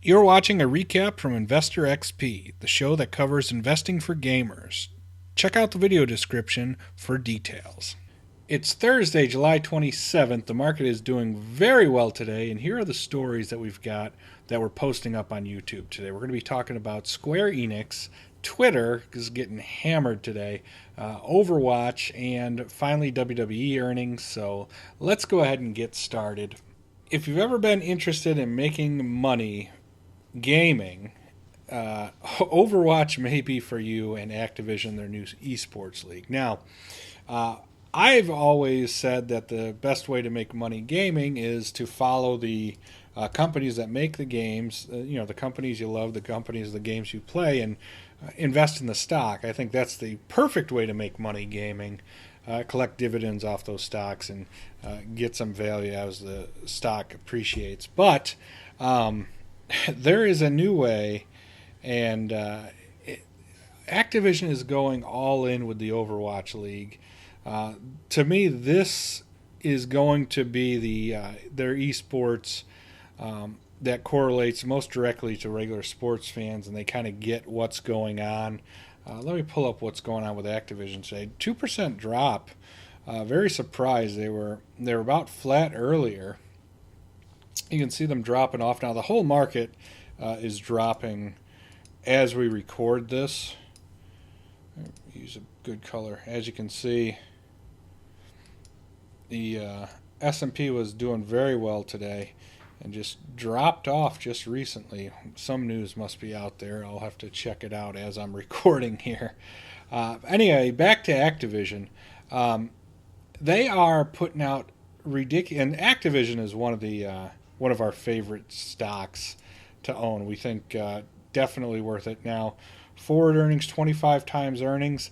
You're watching a recap from Investor XP, the show that covers investing for gamers. Check out the video description for details. It's Thursday, July 27th. The market is doing very well today, and here are the stories that we've got that we're posting up on YouTube today. We're going to be talking about Square Enix, Twitter is getting hammered today, Overwatch, and finally WWE earnings. So let's go ahead and get started. If you've ever been interested in making money gaming, Overwatch may be for you, and Activision, their new esports league. Now, I've always said that the best way to make money gaming is to follow the companies that make the games, the companies you love, the companies, the games you play, and invest in the stock. I think that's the perfect way to make money gaming. Collect dividends off those stocks and get some value as the stock appreciates. But there is a new way, and Activision is going all in with the Overwatch League. To me, this is going to be their esports that correlates most directly to regular sports fans, and they kind of get what's going on. Let me pull up what's going on with Activision today. 2% drop. Very surprised. They were about flat earlier. You can see them dropping off now. The whole market is dropping as we record this. Use a good color. As you can see, the S&P was doing very well today and just dropped off just recently. Some news must be out there. I'll have to check it out as I'm recording here. Anyway, back to Activision. They are putting out ridiculous, and Activision is one of our favorite stocks to own. We think definitely worth it. Now, forward earnings, 25 times earnings.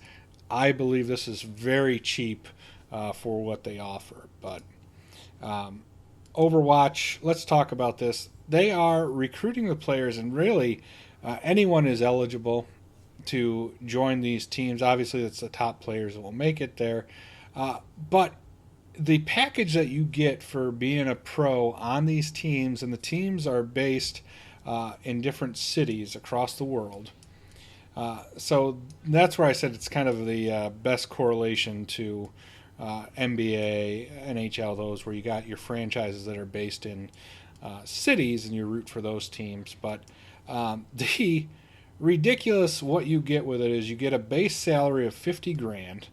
I believe this is very cheap for what they offer. But Overwatch, let's talk about this. They are recruiting the players, and really anyone is eligible to join these teams. Obviously, it's the top players that will make it there. But the package that you get for being a pro on these teams, and the teams are based in different cities across the world. So that's where I said it's kind of the best correlation to NBA, NHL, those where you got your franchises that are based in cities and you root for those teams. But the ridiculous what you get with it is you get a base salary of 50 grand,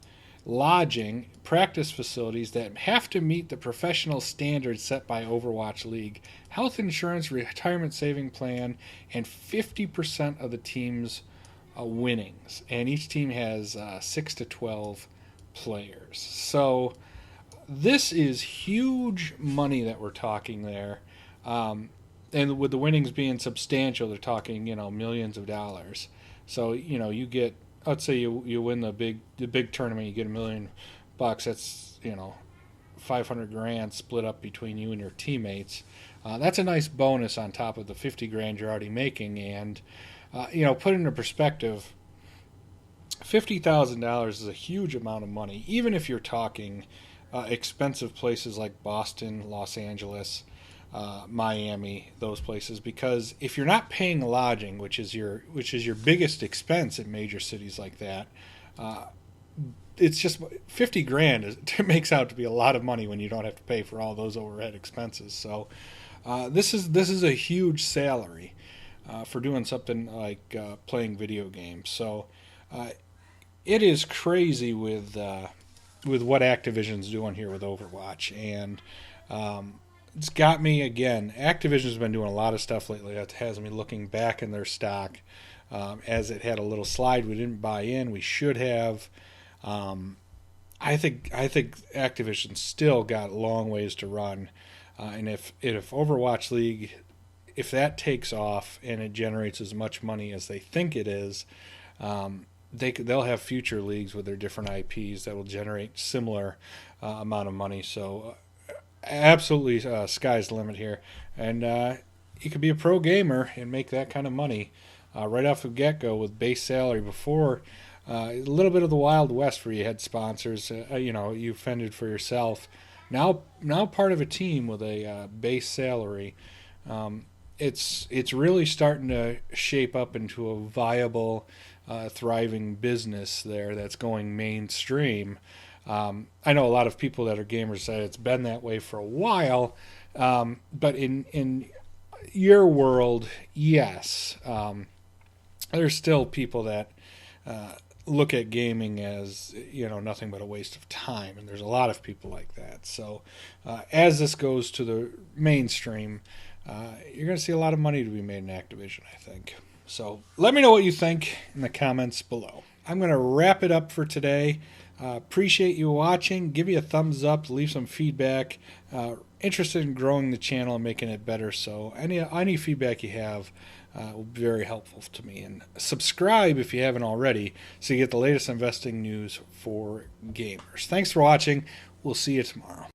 lodging, practice facilities that have to meet the professional standards set by Overwatch League, health insurance, retirement saving plan, and 50% of the team's winnings. And each team has 6 to 12 players. So this is huge money that we're talking there. And with the winnings being substantial, they're talking, millions of dollars. So, you get, let's say you win the big tournament, you get $1 million. That's 500 grand split up between you and your teammates. That's a nice bonus on top of the 50 grand you're already making. And put into perspective, $50,000 is a huge amount of money, even if you're talking expensive places like Boston, Los Angeles, Miami, those places. Because if you're not paying lodging, which is your biggest expense in major cities like that, it's just 50 grand. It makes out to be a lot of money when you don't have to pay for all those overhead expenses. So this is a huge salary for doing something like playing video games. So it is crazy with what Activision's doing here with Overwatch, and it's got me again. Activision's been doing a lot of stuff lately that has me looking back in their stock, as it had a little slide. We didn't buy in. We should have. I think Activision's still got long ways to run, and if Overwatch League, if that takes off and it generates as much money as they think it is, they'll have future leagues with their different IPs that will generate similar amount of money. So absolutely, sky's the limit here, and you could be a pro gamer and make that kind of money right off the get-go with base salary. Before, a little bit of the Wild West where you had sponsors, you fended for yourself. Now part of a team with a base salary. it's really starting to shape up into a viable, thriving business there that's going mainstream. I know a lot of people that are gamers say it's been that way for a while, but in your world, yes, there's still people that look at gaming as nothing but a waste of time, and there's a lot of people like that. So as this goes to the mainstream, you're going to see a lot of money to be made in Activision, I think. So let me know what you think in the comments below. I'm going to wrap it up for today. Appreciate you watching. Give me a thumbs up. Leave some feedback. Interested in growing the channel and making it better. So any feedback you have will be very helpful to me. And subscribe if you haven't already, so you get the latest investing news for gamers. Thanks for watching. We'll see you tomorrow.